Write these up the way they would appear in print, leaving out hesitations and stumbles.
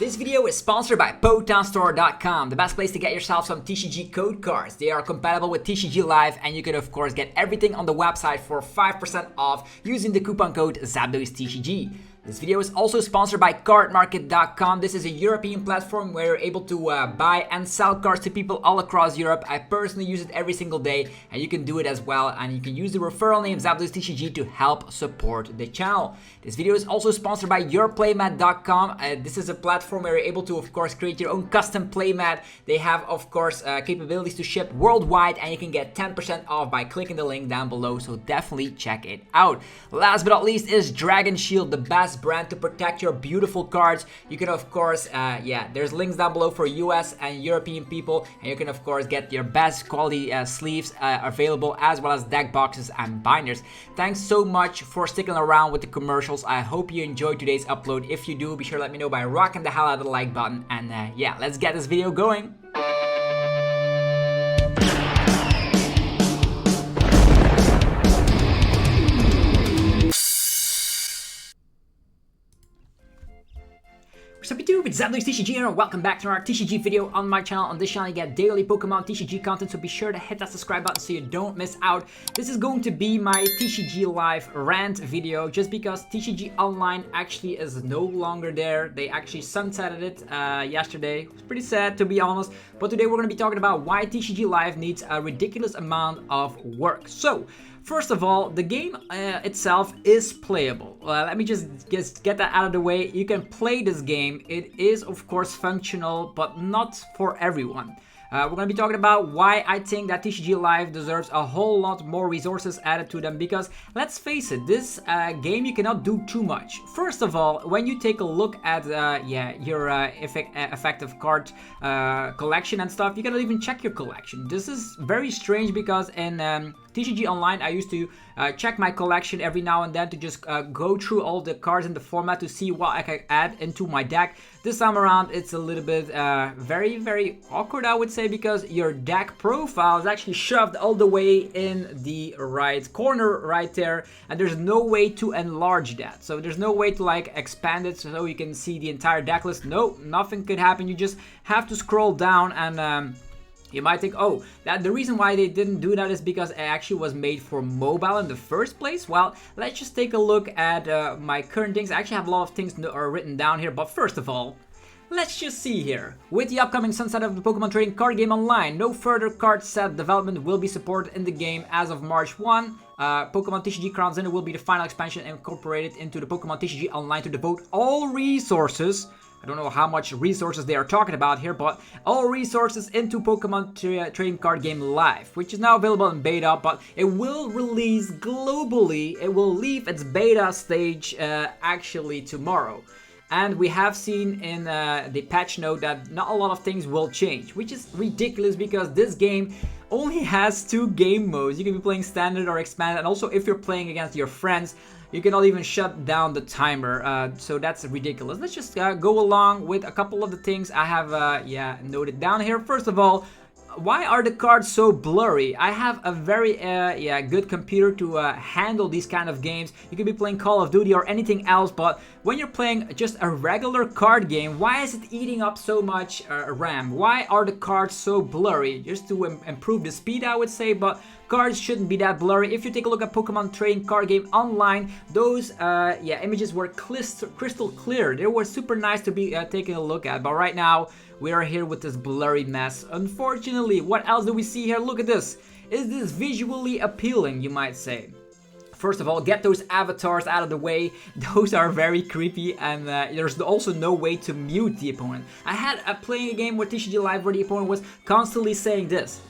This video is sponsored by PokemonStore.com, the best place to get yourself some TCG code cards. They are compatible with TCG Live, and you can of course get everything on the website for 5% off using the coupon code ZapdosTCG. This video is also sponsored by cardmarket.com. This is a European platform where you're able to buy and sell cards to people all across Europe. I personally use it every single day, and you can do it as well. And you can use the referral name ZapdosTCG to help support the channel. This video is also sponsored by yourplaymat.com. This is a platform where you're able to, of course, create your own custom playmat. They have, of course, capabilities to ship worldwide, and you can get 10% off by clicking the link down below. So definitely check it out. Last but not least is Dragon Shield, the best brand to protect your beautiful cards. You can of course there's links down below for US and European people, and you can of course get your best quality sleeves available, as well as deck boxes and binders. Thanks so much for sticking around with the commercials. I hope you enjoyed today's upload. If you do, be sure to let me know by rocking the hell out of the like button, and let's get this video going. Sup YouTube, it's ZapdosTCG here, and welcome back to our TCG video on my channel. On this channel you get daily Pokemon TCG content, so be sure to hit that subscribe button so you don't miss out. This is going to be my TCG Live rant video, just because TCG Online actually is no longer there. They actually sunsetted it yesterday. It was pretty sad, to be honest, but today we're going to be talking about why TCG Live needs a ridiculous amount of work. So first of all, the game itself is playable. Let me just get that out of the way. You can play this game. It is, of course, functional, but not for everyone. We're going to be talking about why I think that TCG Live deserves a whole lot more resources added to them, because let's face it, this game you cannot do too much. First of all, when you take a look at your effective card collection and stuff, you cannot even check your collection. This is very strange, because in TCG Online I used to check my collection every now and then to just go through all the cards in the format to see what I can add into my deck. This time around it's a little bit very awkward, I would say, because your deck profile is actually shoved all the way in the right corner right there, and there's no way to enlarge that. So there's no way to like expand it so you can see the entire deck list. No, nothing could happen. You just have to scroll down, and you might think, oh, that the reason why they didn't do that is because it actually was made for mobile in the first place. Well, let's just take a look at my current things. I actually have a lot of things written down here, but first of all, let's just see here. With the upcoming sunset of the Pokemon trading card game online, no further card set development will be supported in the game as of March 1. Pokemon TCG Crown Zenith will be the final expansion incorporated into the Pokemon TCG Online to devote all resources. I don't know how much resources they are talking about here, but all resources into Pokemon Trading Card Game Live, which is now available in beta, but it will release globally. It will leave its beta stage actually tomorrow. And we have seen in the patch note that not a lot of things will change, which is ridiculous, because this game only has 2 game modes. You can be playing standard or expanded, and also if you're playing against your friends, you cannot even shut down the timer, so that's ridiculous. Let's just go along with a couple of the things I have noted down here. First of all, why are the cards so blurry? I have a very good computer to handle these kind of games. You could be playing Call of Duty or anything else, but when you're playing just a regular card game, why is it eating up so much RAM? Why are the cards so blurry? Just to improve the speed, I would say, but cards shouldn't be that blurry. If you take a look at Pokemon Trading Card Game Online, those images were crystal clear. They were super nice to be taking a look at, but right now we are here with this blurry mess. Unfortunately, what else do we see here? Look at this. Is this visually appealing, you might say? First of all, get those avatars out of the way. Those are very creepy, and there's also no way to mute the opponent. I had playing a game with TCG Live where the opponent was constantly saying this.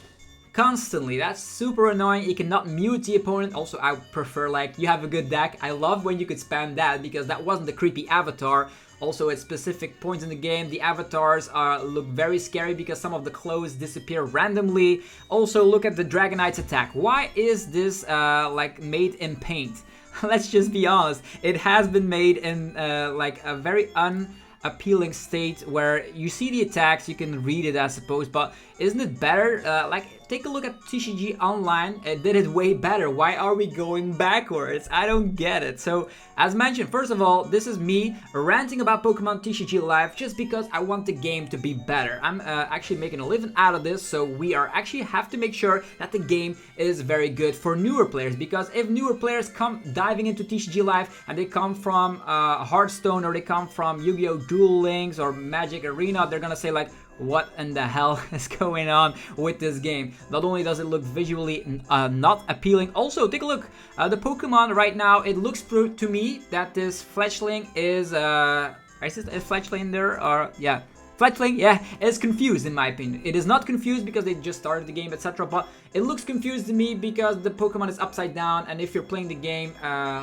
Constantly. That's super annoying. You cannot mute the opponent. Also, I prefer, like, you have a good deck. I love when you could spam that, because that wasn't the creepy avatar. Also, at specific points in the game, the avatars look very scary because some of the clothes disappear randomly. Also, look at the Dragonite's attack. Why is this like made in paint? Let's just be honest. It has been made in like a very unappealing state where you see the attacks, you can read it, I suppose, but isn't it better? Like, take a look at TCG Online. It did it way better. Why are we going backwards? I don't get it. So, as mentioned, first of all, this is me ranting about Pokemon TCG Live just because I want the game to be better. I'm actually making a living out of this, so we are actually have to make sure that the game is very good for newer players, because if newer players come diving into TCG Live and they come from Hearthstone or they come from Yu-Gi-Oh! Duel Links or Magic Arena, they're gonna say like, what in the hell is going on with this game? Not only does it look visually not appealing, also take a look, the Pokemon right now, it looks to me that this Fletchling is Fletchling there, or yeah, Fletchling, yeah, is confused in my opinion. It is not confused because they just started the game, etc. But it looks confused to me because the Pokemon is upside down, and if you're playing the game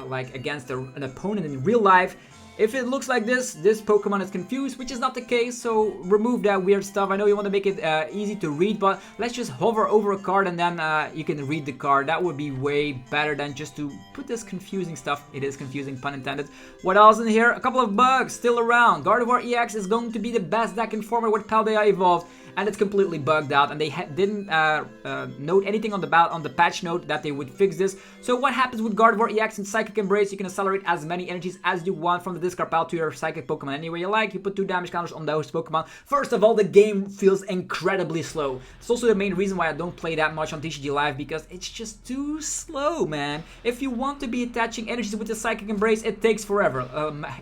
like against an opponent in real life, if it looks like this Pokemon is confused, which is not the case, so remove that weird stuff. I know you want to make it easy to read, but let's just hover over a card and then you can read the card. That would be way better than just to put this confusing stuff. It is confusing, pun intended. What else in here? A couple of bugs still around. Gardevoir EX is going to be the best deck in format with Paldea evolved, and it's completely bugged out, and they didn't note anything on the patch note that they would fix this. So what happens with Gardevoir EX and Psychic Embrace? You can accelerate as many energies as you want from the discard pile to your Psychic Pokemon anywhere you like. You put 2 damage counters on those Pokemon. First of all, the game feels incredibly slow. It's also the main reason why I don't play that much on TCG Live, because it's just too slow, man. If you want to be attaching energies with the Psychic Embrace, it takes forever.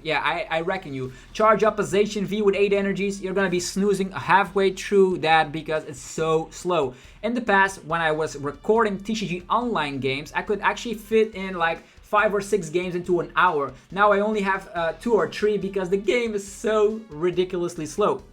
Yeah, I reckon you charge up a Zacian V with 8 energies, you're gonna be snoozing halfway through that because it's so slow. In the past, when I was recording TCG Online games, I could actually fit in like 5 or 6 games into an hour. Now I only have 2 or 3 because the game is so ridiculously slow.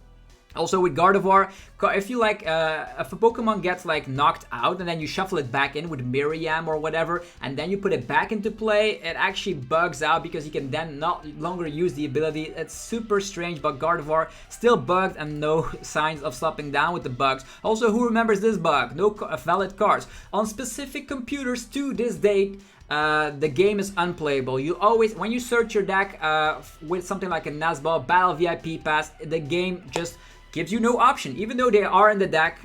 Also with Gardevoir, if you like, if a Pokemon gets like knocked out and then you shuffle it back in with Miriam or whatever, and then you put it back into play, it actually bugs out because you can then not longer use the ability. It's super strange, but Gardevoir still bugged and no signs of stopping down with the bugs. Also, who remembers this bug? No valid cards. On specific computers to this date, the game is unplayable. You always, when you search your deck with something like a Nazball, Battle VIP Pass, the game just gives you no option. Even though they are in the deck,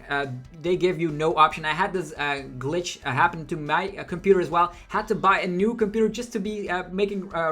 they give you no option. I had this glitch happen to my computer as well. Had to buy a new computer just to be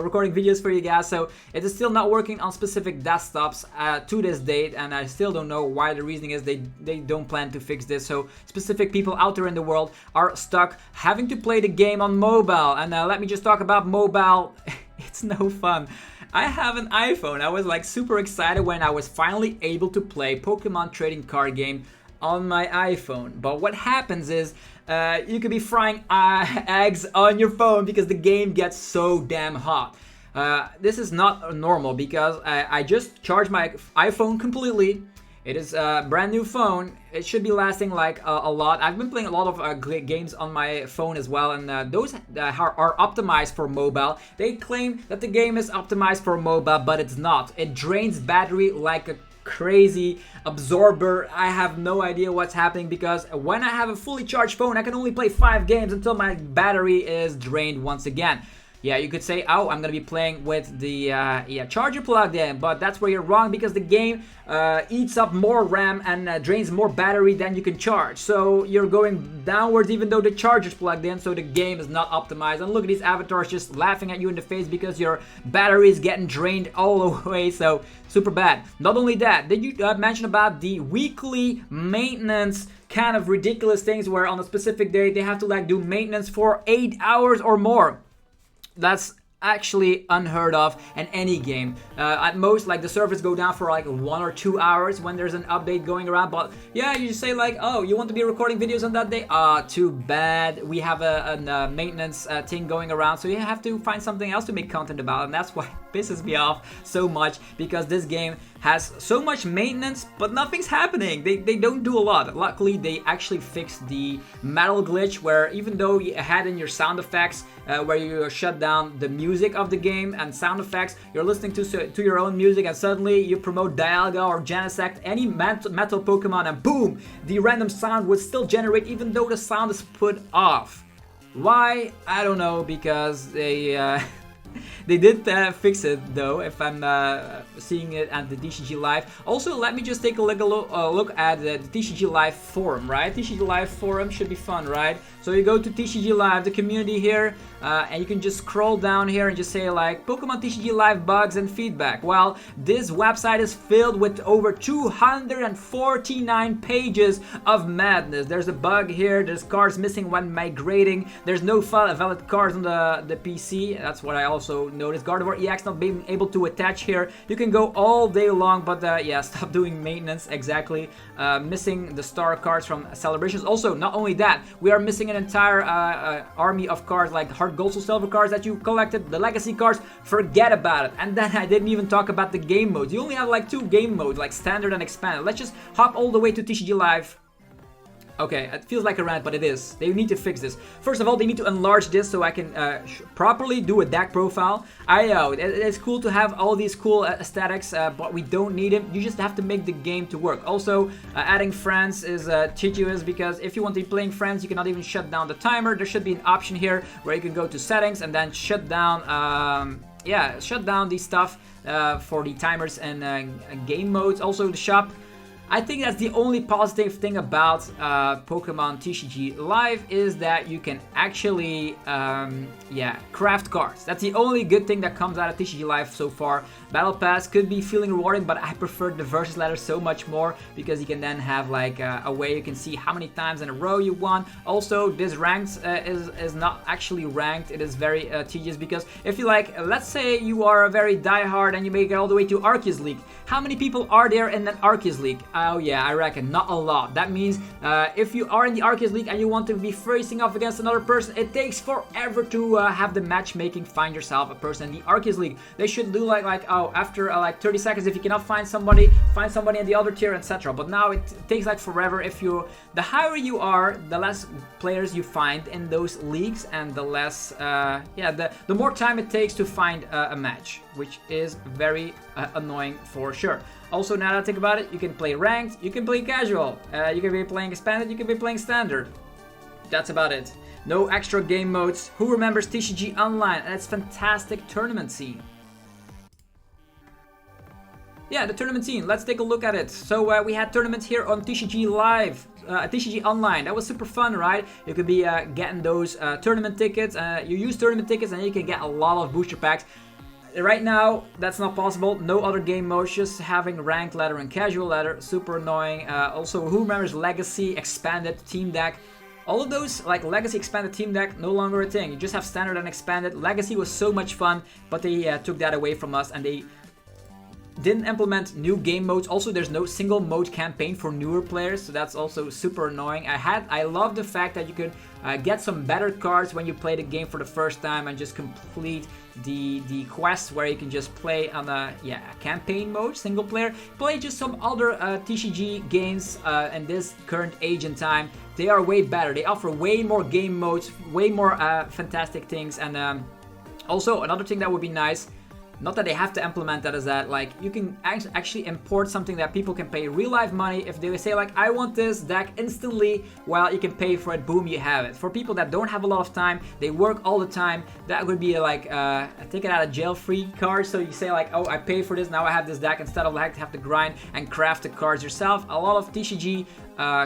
recording videos for you guys. So it is still not working on specific desktops to this date, and I still don't know why. The reasoning is they don't plan to fix this. So specific people out there in the world are stuck having to play the game on mobile. And let me just talk about mobile. It's no fun. I have an iPhone. I was like super excited when I was finally able to play Pokemon trading card game on my iPhone. But what happens is you could be frying eggs on your phone because the game gets so damn hot. This is not normal because I just charged my iPhone completely. It is a brand new phone. It should be lasting like a lot. I've been playing a lot of games on my phone as well, and those are optimized for mobile. They claim that the game is optimized for mobile, but it's not. It drains battery like a crazy absorber. I have no idea what's happening because when I have a fully charged phone, I can only play 5 games until my battery is drained once again. Yeah, you could say, oh, I'm going to be playing with the charger plugged in, but that's where you're wrong because the game eats up more RAM and drains more battery than you can charge. So you're going downwards even though the charger's plugged in, so the game is not optimized. And look at these avatars just laughing at you in the face because your battery is getting drained all the way, so super bad. Not only that, did you mention about the weekly maintenance kind of ridiculous things where on a specific day they have to like do maintenance for 8 hours or more? That's actually unheard of in any game. At most, like the servers go down for like 1 or 2 hours when there's an update going around. But yeah, you just say like, oh, you want to be recording videos on that day? Too bad. We have a maintenance thing going around, so you have to find something else to make content about, and that's why it pisses me off so much because this game has so much maintenance, but nothing's happening. They don't do a lot. Luckily, they actually fixed the metal glitch where even though you had in your sound effects where you shut down the music of the game and sound effects, you're listening to your own music and suddenly you promote Dialga or Genesect, any metal Pokemon, and boom, the random sound would still generate even though the sound is put off. Why? I don't know, because they They did fix it though, if I'm seeing it at the TCG Live. Also, let me just take a look at the TCG Live forum, right? TCG Live forum should be fun, right? So you go to TCG Live, the community here, and you can just scroll down here and just say like Pokemon TCG Live bugs and feedback. Well, this website is filled with over 249 pages of madness. There's a bug here, there's cards missing when migrating, there's no valid cards on the PC. That's what I also noticed. Gardevoir EX not being able to attach here. You can go all day long, but yeah, stop doing maintenance, exactly. Missing the star cards from celebrations. Also, not only that, we are missing an entire army of cards like hard gold, so silver cards that you collected, the legacy cards, forget about it. And then I didn't even talk about the game modes. You only have like 2 game modes, like standard and expanded. Let's just hop all the way to TCG Live. Okay, it feels like a rant, but it is. They need to fix this. First of all, they need to enlarge this so I can properly do a deck profile. I know, it's cool to have all these cool aesthetics, but we don't need them. You just have to make the game to work. Also, adding friends is tedious because if you want to be playing friends, you cannot even shut down the timer. There should be an option here where you can go to settings and then shut down shut down the stuff for the timers and game modes. Also, the shop. I think that's the only positive thing about Pokemon TCG Live is that you can actually, craft cards. That's the only good thing that comes out of TCG Live so far. Battle Pass could be feeling rewarding, but I prefer the versus ladder so much more because you can then have like a way you can see how many times in a row you won. Also, this ranked is not actually ranked. It is very tedious because if you like, let's say you are a very diehard and you make it all the way to Arceus League. How many people are there in an Arceus League? Oh yeah, I reckon not a lot. That means if you are in the Arceus League and you want to be facing off against another person, it takes forever to have the matchmaking, find yourself a person in the Arceus League. They should do like after like 30 seconds, if you cannot find somebody in the other tier, etc. But now it takes like forever. The higher you are, the less players you find in those leagues, and the less, the more time it takes to find a match, which is very annoying for sure. Also, now that I think about it, you can play ranked, you can play casual, you can be playing expanded, you can be playing standard. That's about it. No extra game modes. Who remembers TCG Online and its fantastic tournament scene? Yeah, the tournament scene. Let's take a look at it. So we had tournaments here on TCG Live, TCG Online. That was super fun, right? You could be getting those tournament tickets. You use tournament tickets and you can get a lot of booster packs. Right now, that's not possible. No other game modes, just having ranked ladder and casual ladder. Super annoying. Also, who remembers Legacy, Expanded, Team Deck? All of those, like Legacy, Expanded, Team Deck, no longer a thing. You just have Standard and Expanded. Legacy was so much fun, but they took that away from us and they didn't implement new game modes. Also, there's no single mode campaign for newer players, so that's also super annoying. I love the fact that you could get some better cards when you play the game for the first time and just complete the quests where you can just play on a campaign mode, single player. Play just some other TCG games in this current age and time. They are way better. They offer way more game modes, way more fantastic things, and also another thing that would be nice. Not that they have to implement that, is that like you can actually import something that people can pay real life money. If they say like, I want this deck instantly, well, you can pay for it, boom, you have it. For people that don't have a lot of time, they work all the time, that would be like a take it out of jail free card. So you say like, oh, I pay for this, now I have this deck, instead of like to have to grind and craft the cards yourself. A lot of TCG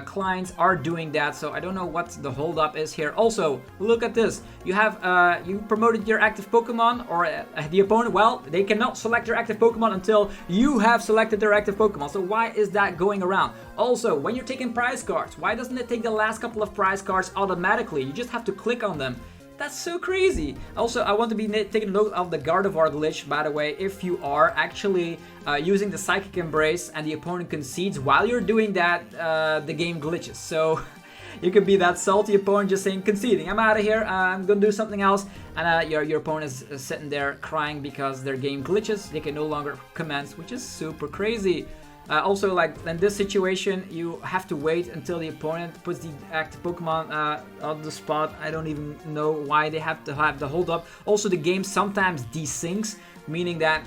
clients are doing that, so I don't know what the holdup is here. Also, look at this. You have you promoted your active Pokemon, or the opponent, well, they cannot select their active Pokemon until you have selected their active Pokemon. So why is that going around? Also, when you're taking prize cards, why doesn't it take the last couple of prize cards automatically? You just have to click on them. That's so crazy. Also, I want to be taking note of the Gardevoir glitch, by the way. If you are actually using the Psychic Embrace and the opponent concedes, while you're doing that, the game glitches. So you could be that salty opponent just saying, conceding, I'm out of here, I'm gonna do something else. And your opponent is sitting there crying because their game glitches. They can no longer commence, which is super crazy. Also, like in this situation, you have to wait until the opponent puts the active Pokemon on the spot. I don't even know why they have to have the hold up. Also, the game sometimes desyncs, meaning that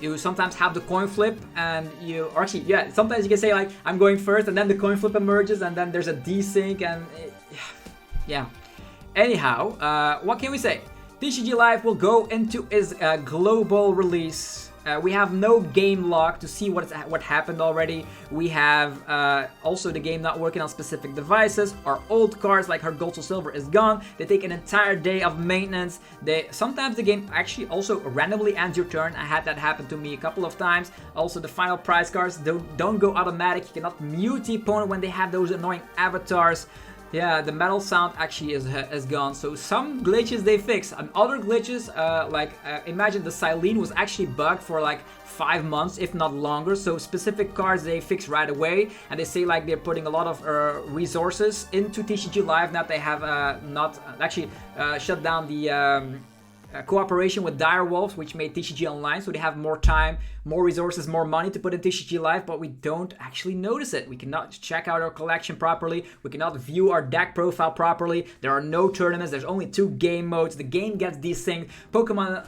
you sometimes have the coin flip and you, or actually, yeah, sometimes you can say like, I'm going first, and then the coin flip emerges and then there's a desync and yeah. Anyhow, what can we say? TCG Live will go into its global release. We have no game log to see what happened already. We have also the game not working on specific devices. Our old cards like Heart Gold Soul Silver is gone. They take an entire day of maintenance. Sometimes the game actually also randomly ends your turn. I had that happen to me a couple of times. Also the final prize cards don't go automatic. You cannot mute the opponent when they have those annoying avatars. Yeah, the metal sound actually is gone. So some glitches they fix, and other glitches, imagine the Silene was actually bugged for like 5 months, if not longer. So specific cards they fix right away, and they say like they're putting a lot of resources into TCG Live. Now they have not actually shut down the cooperation with Direwolves, which made TCG Online, so they have more time, more resources, more money to put in TCG Live, but we don't actually notice it. We cannot check out our collection properly, we cannot view our deck profile properly, there are no tournaments, there's only 2 game modes, the game gets desynced. Pokemon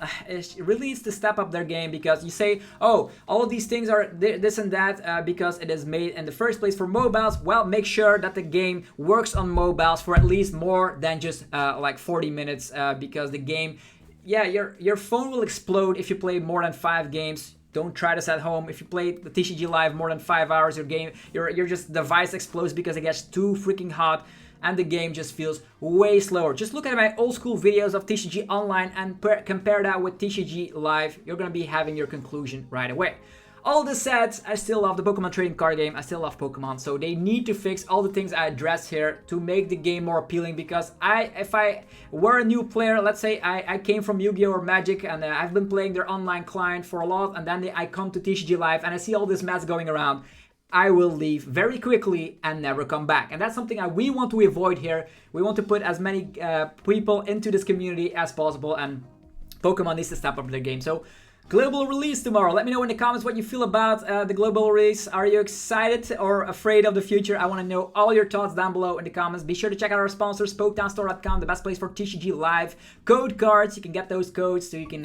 really needs to step up their game, because you say, oh, all of these things are this and that because it is made in the first place for mobiles. Well, make sure that the game works on mobiles for at least more than just like 40 minutes, because the game, yeah, your phone will explode if you play more than 5 games. Don't try this at home. If you play the TCG Live more than 5 hours, your just device explodes because it gets too freaking hot, and the game just feels way slower. Just look at my old school videos of TCG Online and compare that with TCG Live. You're gonna be having your conclusion right away. All this said, I still love the Pokemon trading card game. I still love Pokemon, so they need to fix all the things I addressed here to make the game more appealing, because if I were a new player, let's say I came from Yu-Gi-Oh! Or Magic, and I've been playing their online client for a lot, and then I come to TCG Live and I see all this mess going around, I will leave very quickly and never come back. And that's something we want to avoid here. We want to put as many people into this community as possible, and Pokemon needs to step up their game. So global release tomorrow. Let me know in the comments what you feel about the global release. Are you excited or afraid of the future? I want to know all your thoughts down below in the comments. Be sure to check out our sponsors, PoketownStore.com, the best place for TCG Live code cards. You can get those codes, so you can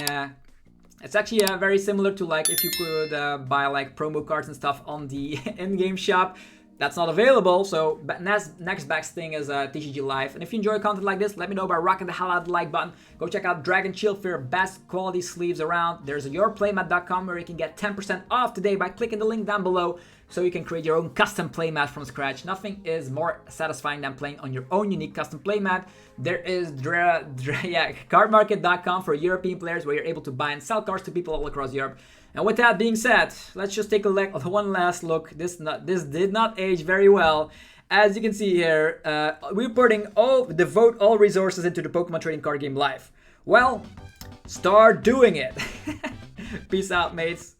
it's actually very similar to like if you could buy like promo cards and stuff on the in-game shop. That's not available, so next best thing is TCG Live. And if you enjoy content like this, let me know by rocking the hell out of the like button. Go check out Dragon Shield for your best quality sleeves around. There's yourplaymat.com where you can get 10% off today by clicking the link down below, so you can create your own custom playmat from scratch. Nothing is more satisfying than playing on your own unique custom playmat. There is cardmarket.com for European players, where you're able to buy and sell cards to people all across Europe. And with that being said, let's just take one last look. This did not age very well. As you can see here, we're putting devote all resources into the Pokemon trading card game Live. Well, start doing it. Peace out, mates.